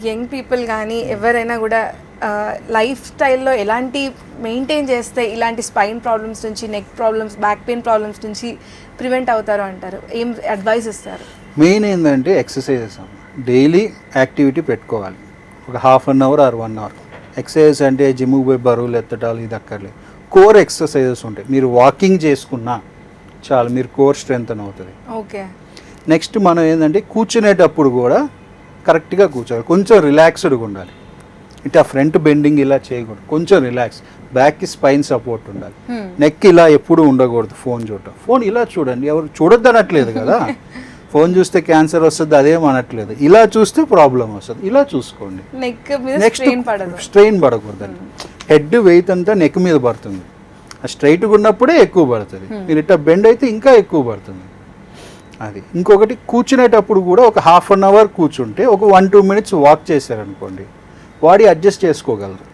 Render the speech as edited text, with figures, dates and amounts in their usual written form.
Young people కానీ ఎవరైనా కూడా లైఫ్ స్టైల్లో ఎలాంటి మెయింటైన్ చేస్తే ఇలాంటి స్పైన్ ప్రాబ్లమ్స్ నుంచి, neck problems, back pain problems నుంచి ప్రివెంట్ అవుతారు అంటారు? ఏం అడ్వైస్ ఇస్తారు? మెయిన్ ఏంటంటే ఎక్సర్సైజెస్ అమ్మ. డైలీ యాక్టివిటీ పెట్టుకోవాలి, ఒక half an hour or 1 hour. Exercises అంటే జిమ్కి పోయి బరువులు ఎత్తటాలు ఇది అక్కర్లేదు. కోర్ ఎక్సర్సైజెస్ ఉంటాయి, మీరు వాకింగ్ చేసుకున్నా చాలు, మీరు కోర్ స్ట్రెంత్ అని అవుతుంది. ఓకే. నెక్స్ట్ మనం ఏంటంటే కూర్చునేటప్పుడు కూడా కరెక్ట్గా కూర్చోవాలి, కొంచెం రిలాక్స్డ్గా ఉండాలి. ఇట్లా ఫ్రంట్ బెండింగ్ ఇలా చేయకూడదు, కొంచెం రిలాక్స్. బ్యాక్కి స్పైన్ సపోర్ట్ ఉండాలి. నెక్ ఇలా ఎప్పుడు ఉండకూడదు. ఫోన్ చూడటం, ఫోన్ ఇలా చూడండి, ఎవరు చూడొద్దు అనట్లేదు కదా. ఫోన్ చూస్తే క్యాన్సర్ వస్తుంది అదేం అనట్లేదు, ఇలా చూస్తే ప్రాబ్లం వస్తుంది, ఇలా చూసుకోండి. నెక్స్ట్ స్ట్రెయిన్ పడకూడదండి. హెడ్ వెయిట్ అంతా నెక్ మీద పడుతుంది, స్ట్రైట్గా ఉన్నప్పుడే ఎక్కువ పడుతుంది. మీరు ఇట్లా బెండ్ అయితే ఇంకా ఎక్కువ పడుతుంది. అది ఇంకొకటి, కూర్చునేటప్పుడు కూడా ఒక హాఫ్ అన్ అవర్ కూర్చుంటే ఒక 1-2 మినిట్స్ వాక్ చేశారనుకోండి, బాడీ అడ్జస్ట్ చేసుకోగలరు.